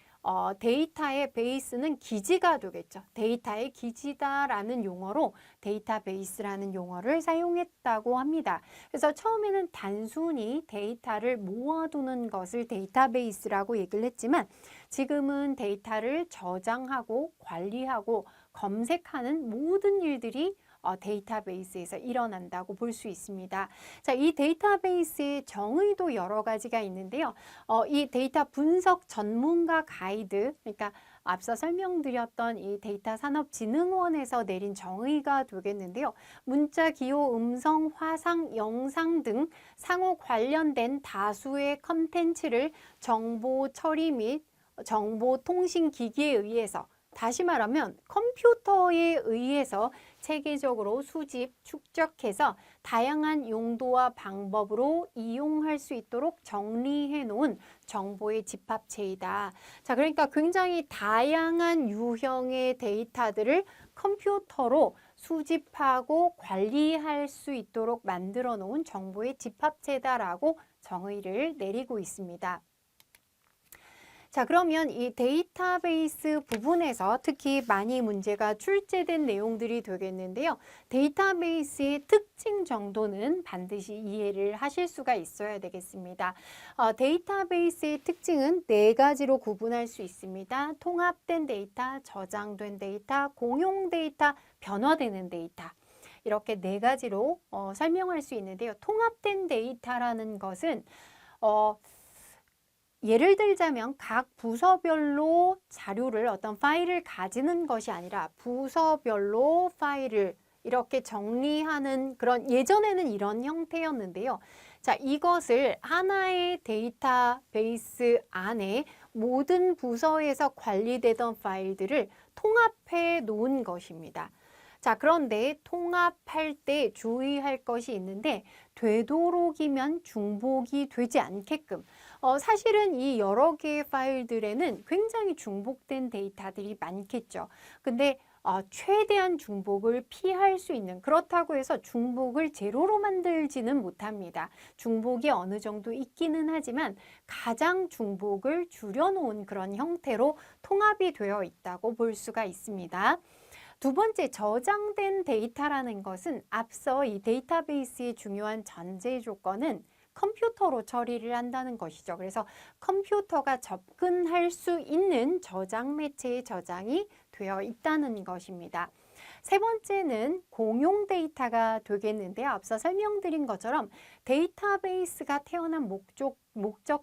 데이터의 베이스는 기지가 되겠죠. 데이터의 기지다라는 용어로 데이터베이스라는 용어를 사용했다고 합니다. 그래서 처음에는 단순히 데이터를 모아두는 것을 데이터베이스라고 얘기를 했지만 지금은 데이터를 저장하고 관리하고 검색하는 모든 일들이 데이터베이스에서 일어난다고 볼 수 있습니다. 자, 이 데이터베이스의 정의도 여러 가지가 있는데요. 이 데이터 분석 전문가 가이드, 그러니까 앞서 설명드렸던 이 데이터산업진흥원에서 내린 정의가 되겠는데요. 문자, 기호, 음성, 화상, 영상 등 상호 관련된 다수의 컨텐츠를 정보 처리 및 정보통신기기에 의해서 다시 말하면 컴퓨터에 의해서 체계적으로 수집, 축적해서 다양한 용도와 방법으로 이용할 수 있도록 정리해 놓은 정보의 집합체이다. 자, 그러니까 굉장히 다양한 유형의 데이터들을 컴퓨터로 수집하고 관리할 수 있도록 만들어 놓은 정보의 집합체다라고 정의를 내리고 있습니다. 자, 그러면 이 데이터베이스 부분에서 특히 많이 문제가 출제된 내용들이 되겠는데요. 데이터베이스의 특징 정도는 반드시 이해를 하실 수가 있어야 되겠습니다. 데이터베이스의 특징은 네 가지로 구분할 수 있습니다. 통합된 데이터, 저장된 데이터, 공용 데이터, 변화되는 데이터. 이렇게 네 가지로 설명할 수 있는데요. 통합된 데이터라는 것은 예를 들자면 각 부서별로 자료를 어떤 파일을 가지는 것이 아니라 부서별로 파일을 이렇게 정리하는 그런 예전에는 이런 형태였는데요. 자, 이것을 하나의 데이터베이스 안에 모든 부서에서 관리되던 파일들을 통합해 놓은 것입니다. 자, 그런데 통합할 때 주의할 것이 있는데 되도록이면 중복이 되지 않게끔 사실은 이 여러 개의 파일들에는 굉장히 중복된 데이터들이 많겠죠. 근데 최대한 중복을 피할 수 있는, 그렇다고 해서 중복을 제로로 만들지는 못합니다. 중복이 어느 정도 있기는 하지만 가장 중복을 줄여놓은 그런 형태로 통합이 되어 있다고 볼 수가 있습니다. 두 번째, 저장된 데이터라는 것은 앞서 이 데이터베이스의 중요한 전제 조건은 컴퓨터로 처리를 한다는 것이죠. 그래서 컴퓨터가 접근할 수 있는 저장 매체의 저장이 되어 있다는 것입니다. 세 번째는 공용 데이터가 되겠는데요. 앞서 설명드린 것처럼 데이터베이스가 태어난 목적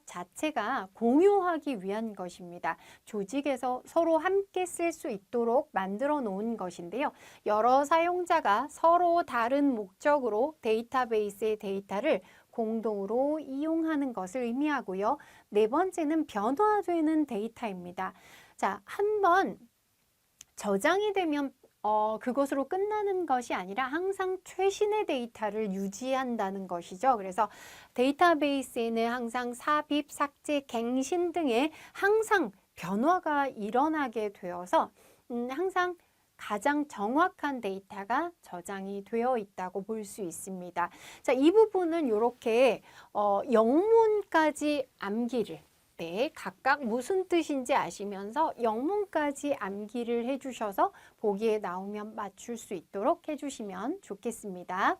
자체가 공유하기 위한 것입니다. 조직에서 서로 함께 쓸 수 있도록 만들어 놓은 것인데요. 여러 사용자가 서로 다른 목적으로 데이터베이스의 데이터를 공동으로 이용하는 것을 의미하고요. 네 번째는 변화되는 데이터입니다. 자, 한번 저장이 되면 그것으로 끝나는 것이 아니라 항상 최신의 데이터를 유지한다는 것이죠. 그래서 데이터베이스에는 항상 삽입, 삭제, 갱신 등의 항상 변화가 일어나게 되어서 항상 가장 정확한 데이터가 저장이 되어 있다고 볼 수 있습니다. 자, 이 부분은 이렇게 영문까지 암기를 네, 각각 무슨 뜻인지 아시면서 영문까지 암기를 해주셔서 보기에 나오면 맞출 수 있도록 해주시면 좋겠습니다.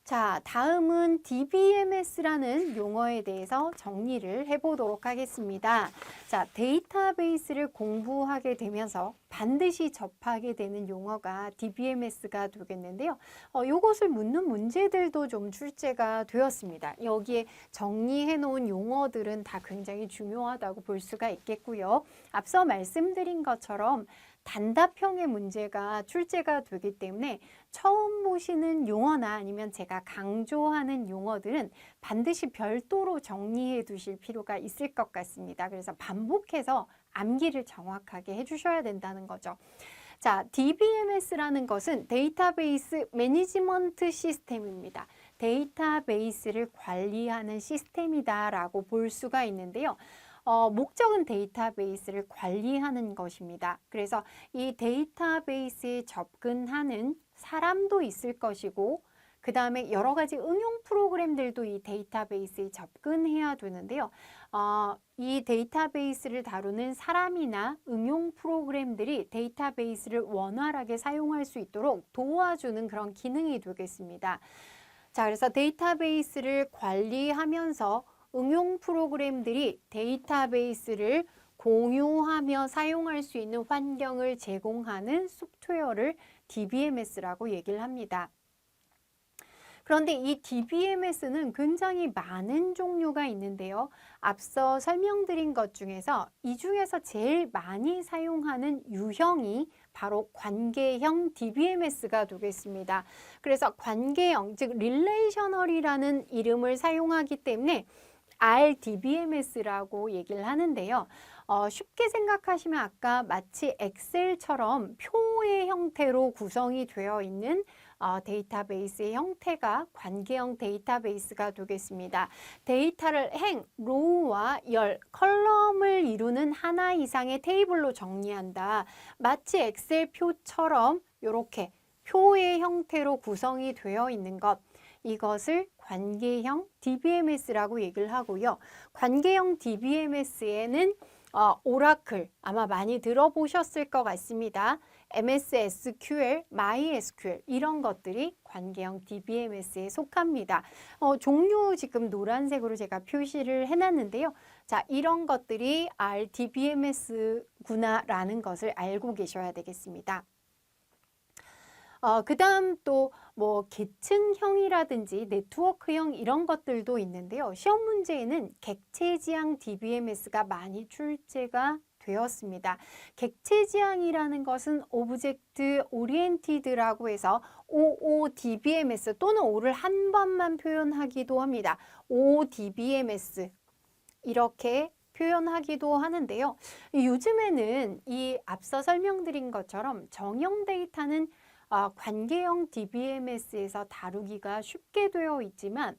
자, 다음은 DBMS라는 용어에 대해서 정리를 해보도록 하겠습니다. 자, 데이터베이스를 공부하게 되면서 반드시 접하게 되는 용어가 DBMS가 되겠는데요. 이것을 묻는 문제들도 좀 출제가 되었습니다. 여기에 정리해 놓은 용어들은 다 굉장히 중요하다고 볼 수가 있겠고요. 앞서 말씀드린 것처럼 단답형의 문제가 출제가 되기 때문에 처음 보시는 용어나 아니면 제가 강조하는 용어들은 반드시 별도로 정리해 두실 필요가 있을 것 같습니다. 그래서 반복해서 암기를 정확하게 해주셔야 된다는 거죠. 자, DBMS라는 것은 데이터베이스 매니지먼트 시스템입니다. 데이터베이스를 관리하는 시스템이다라고 볼 수가 있는데요. 목적은 데이터베이스를 관리하는 것입니다. 그래서 이 데이터베이스에 접근하는 사람도 있을 것이고 그 다음에 여러 가지 응용 프로그램들도 이 데이터베이스에 접근해야 되는데요. 이 데이터베이스를 다루는 사람이나 응용 프로그램들이 데이터베이스를 원활하게 사용할 수 있도록 도와주는 그런 기능이 되겠습니다. 자, 그래서 데이터베이스를 관리하면서 응용 프로그램들이 데이터베이스를 공유하며 사용할 수 있는 환경을 제공하는 소프트웨어를 DBMS라고 얘기를 합니다. 그런데 이 DBMS는 굉장히 많은 종류가 있는데요. 앞서 설명드린 것 중에서 이 중에서 제일 많이 사용하는 유형이 바로 관계형 DBMS가 되겠습니다. 그래서 관계형, 즉 릴레이셔널이라는 이름을 사용하기 때문에 RDBMS라고 얘기를 하는데요. 쉽게 생각하시면 아까 마치 엑셀처럼 표의 형태로 구성이 되어 있는 데이터베이스의 형태가 관계형 데이터베이스가 되겠습니다. 데이터를 로우와 컬럼을 이루는 하나 이상의 테이블로 정리한다. 마치 엑셀 표처럼 이렇게 표의 형태로 구성이 되어 있는 것, 이것을 관계형 DBMS라고 얘기를 하고요. 관계형 DBMS에는 오라클 아마 많이 들어보셨을 것 같습니다. MS SQL, MySQL 이런 것들이 관계형 DBMS에 속합니다. 종류 지금 노란색으로 제가 표시를 해놨는데요. 자, 이런 것들이 RDBMS구나라는 것을 알고 계셔야 되겠습니다. 그 다음 또 뭐 계층형이라든지 네트워크형 이런 것들도 있는데요. 시험 문제에는 객체지향 DBMS가 많이 출제가 되었습니다. 객체지향이라는 것은 오브젝트 오리엔티드라고 해서 OODBMS 또는 O를 한 번만 표현하기도 합니다. ODBMS 이렇게 표현하기도 하는데요. 요즘에는 이 앞서 설명드린 것처럼 정형 데이터는 관계형 DBMS에서 다루기가 쉽게 되어 있지만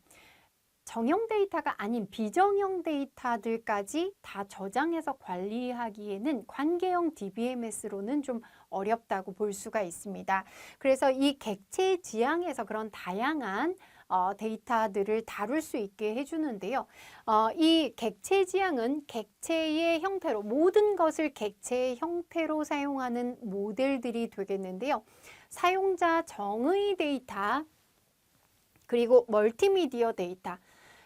정형 데이터가 아닌 비정형 데이터들까지 다 저장해서 관리하기에는 관계형 DBMS로는 좀 어렵다고 볼 수가 있습니다. 그래서 이 객체 지향에서 그런 다양한 데이터들을 다룰 수 있게 해주는데요. 이 객체 지향은 객체의 형태로, 모든 것을 객체의 형태로 사용하는 모델들이 되겠는데요. 사용자 정의 데이터, 그리고 멀티미디어 데이터.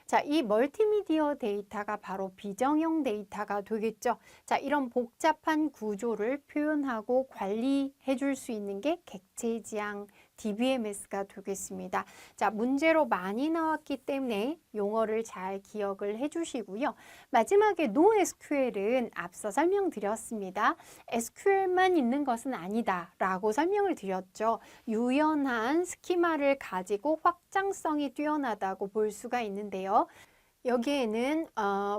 자, 이 멀티미디어 데이터가 바로 비정형 데이터가 되겠죠. 자, 이런 복잡한 구조를 표현하고 관리해 줄 수 있는 게 객체 지향 DBMS가 되겠습니다. 자, 문제로 많이 나왔기 때문에 용어를 잘 기억을 해 주시고요. 마지막에 NoSQL은 앞서 설명드렸습니다. SQL만 있는 것은 아니다 라고 설명을 드렸죠. 유연한 스키마를 가지고 확장성이 뛰어나다고 볼 수가 있는데요. 여기에는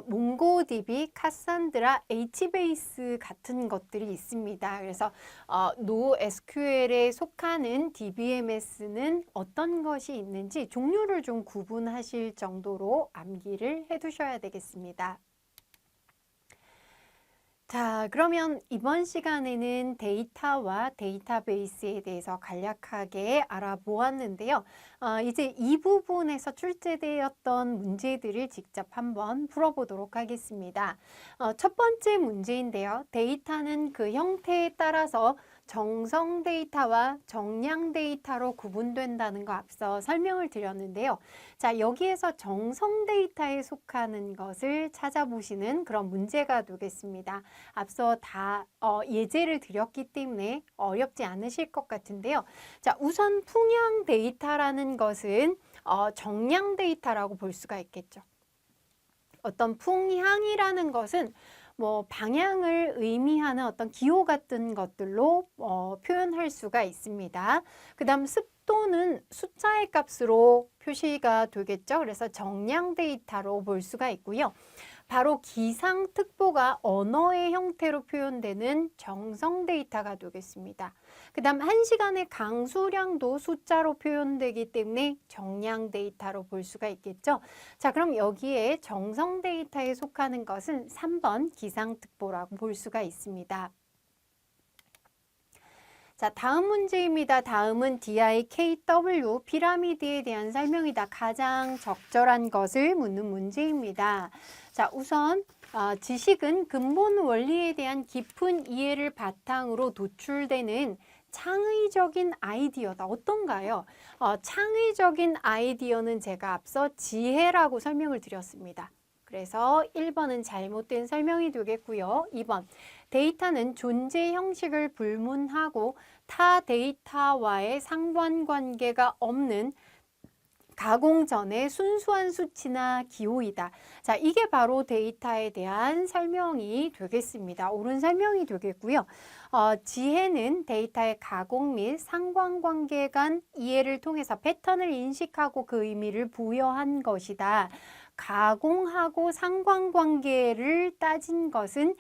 몽고DB, 카산드라, HBase 같은 것들이 있습니다. 그래서 NoSQL에 속하는 DBMS는 어떤 것이 있는지 종류를 좀 구분하실 정도로 암기를 해두셔야 되겠습니다. 자, 그러면 이번 시간에는 데이터와 데이터베이스에 대해서 간략하게 알아보았는데요. 이제 이 부분에서 출제되었던 문제들을 직접 한번 풀어보도록 하겠습니다. 첫 번째 문제인데요. 데이터는 그 형태에 따라서 정성 데이터와 정량 데이터로 구분된다는 거 앞서 설명을 드렸는데요. 자, 여기에서 정성 데이터에 속하는 것을 찾아보시는 그런 문제가 되겠습니다. 앞서 다 예제를 드렸기 때문에 어렵지 않으실 것 같은데요. 자, 우선 풍향 데이터라는 것은 정량 데이터라고 볼 수가 있겠죠. 어떤 풍향이라는 것은 뭐 방향을 의미하는 어떤 기호 같은 것들로 표현할 수가 있습니다. 그 다음 습도는 숫자의 값으로 표시가 되겠죠. 그래서 정량 데이터로 볼 수가 있고요. 바로 기상특보가 언어의 형태로 표현되는 정성 데이터가 되겠습니다. 그 다음 1시간의 강수량도 숫자로 표현되기 때문에 정량 데이터로 볼 수가 있겠죠. 자, 그럼 여기에 정성 데이터에 속하는 것은 3번 기상특보라고 볼 수가 있습니다. 자, 다음 문제입니다. 다음은 DIKW 피라미드에 대한 설명이다. 가장 적절한 것을 묻는 문제입니다. 자, 우선 지식은 근본 원리에 대한 깊은 이해를 바탕으로 도출되는 창의적인 아이디어다. 어떤가요? 창의적인 아이디어는 제가 앞서 지혜라고 설명을 드렸습니다. 그래서 1번은 잘못된 설명이 되겠고요. 2번, 데이터는 존재 형식을 불문하고 타 데이터와의 상관관계가 없는 가공 전의 순수한 수치나 기호이다. 자, 이게 바로 데이터에 대한 설명이 되겠습니다. 옳은 설명이 되겠고요. 지혜는 데이터의 가공 및 상관관계 간 이해를 통해서 패턴을 인식하고 그 의미를 부여한 것이다. 가공하고 상관관계를 따진 것은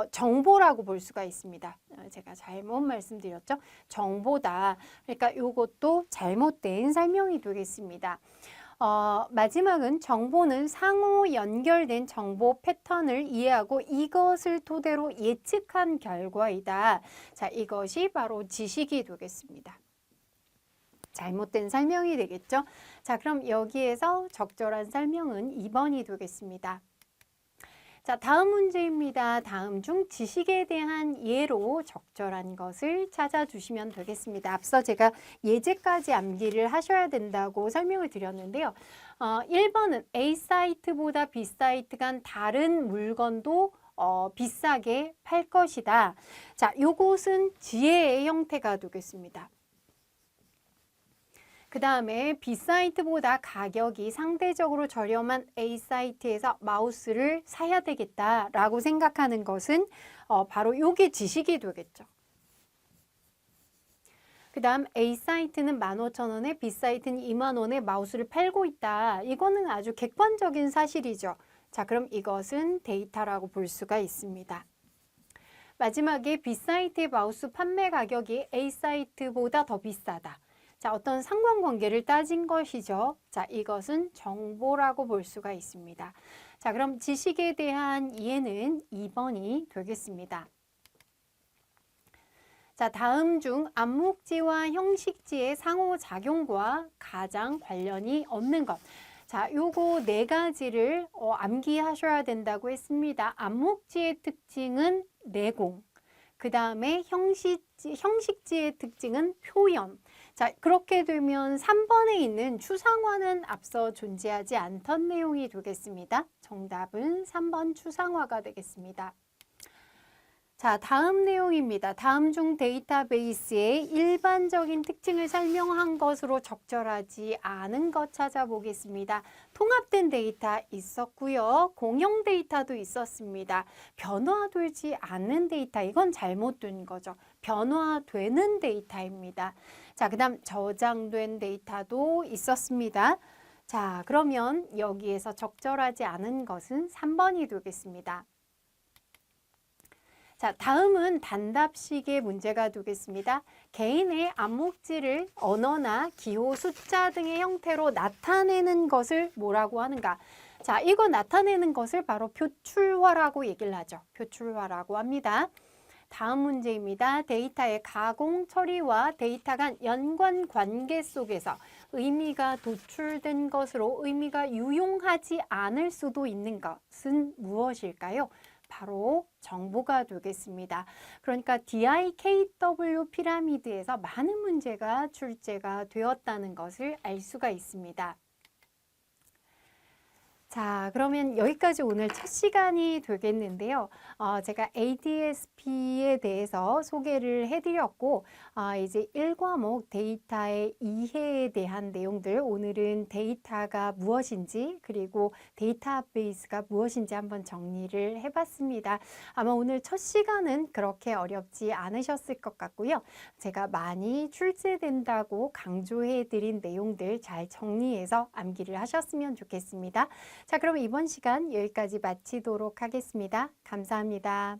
정보라고 볼 수가 있습니다. 제가 잘못 말씀드렸죠? 정보다. 그러니까 이것도 잘못된 설명이 되겠습니다. 마지막은 정보는 상호 연결된 정보 패턴을 이해하고 이것을 토대로 예측한 결과이다. 자, 이것이 바로 지식이 되겠습니다. 잘못된 설명이 되겠죠? 자, 그럼 여기에서 적절한 설명은 2번이 되겠습니다. 자, 다음 문제입니다. 다음 중 지식에 대한 예로 적절한 것을 찾아주시면 되겠습니다. 앞서 제가 예제까지 암기를 하셔야 된다고 설명을 드렸는데요. 1번은 A 사이트보다 B 사이트 간 다른 물건도 비싸게 팔 것이다. 자, 요것은 지혜의 형태가 되겠습니다. 그 다음에 B사이트보다 가격이 상대적으로 저렴한 A사이트에서 마우스를 사야 되겠다라고 생각하는 것은 바로 이게 지식이 되겠죠. 그 다음 A사이트는 15,000원에 B사이트는 20,000원에 마우스를 팔고 있다. 이거는 아주 객관적인 사실이죠. 자, 그럼 이것은 데이터라고 볼 수가 있습니다. 마지막에 B사이트의 마우스 판매 가격이 A사이트보다 더 비싸다. 자, 어떤 상관관계를 따진 것이죠. 자, 이것은 정보라고 볼 수가 있습니다. 자, 그럼 지식에 대한 이해는 2번이 되겠습니다. 자, 다음 중 암묵지와 형식지의 상호작용과 가장 관련이 없는 것. 자, 요거 네 가지를 암기하셔야 된다고 했습니다. 암묵지의 특징은 내공, 그 다음에 형식지의 특징은 표현. 자, 그렇게 되면 3번에 있는 추상화는 앞서 존재하지 않던 내용이 되겠습니다. 정답은 3번 추상화가 되겠습니다. 자, 다음 내용입니다. 다음 중 데이터베이스의 일반적인 특징을 설명한 것으로 적절하지 않은 것 찾아보겠습니다. 통합된 데이터 있었고요. 공용 데이터도 있었습니다. 변화되지 않는 데이터, 이건 잘못된 거죠. 변화되는 데이터입니다. 자, 그 다음 저장된 데이터도 있었습니다. 자, 그러면 여기에서 적절하지 않은 것은 3번이 되겠습니다. 자, 다음은 단답식의 문제가 되겠습니다. 개인의 암묵지를 언어나 기호, 숫자 등의 형태로 나타내는 것을 뭐라고 하는가? 자, 이거 나타내는 것을 바로 표출화라고 얘기를 하죠. 표출화라고 합니다. 다음 문제입니다. 데이터의 가공, 처리와 데이터 간 연관 관계 속에서 의미가 도출된 것으로 의미가 유용하지 않을 수도 있는 것은 무엇일까요? 바로 정보가 되겠습니다. 그러니까 DIKW 피라미드에서 많은 문제가 출제가 되었다는 것을 알 수가 있습니다. 자, 그러면 여기까지 오늘 첫 시간이 되겠는데요. 제가 ADSP에 대해서 소개를 해드렸고, 이제 1과목 데이터의 이해에 대한 내용들, 오늘은 데이터가 무엇인지, 그리고 데이터베이스가 무엇인지 한번 정리를 해봤습니다. 아마 오늘 첫 시간은 그렇게 어렵지 않으셨을 것 같고요. 제가 많이 출제된다고 강조해드린 내용들 잘 정리해서 암기를 하셨으면 좋겠습니다. 자, 그럼 이번 시간 여기까지 마치도록 하겠습니다. 감사합니다.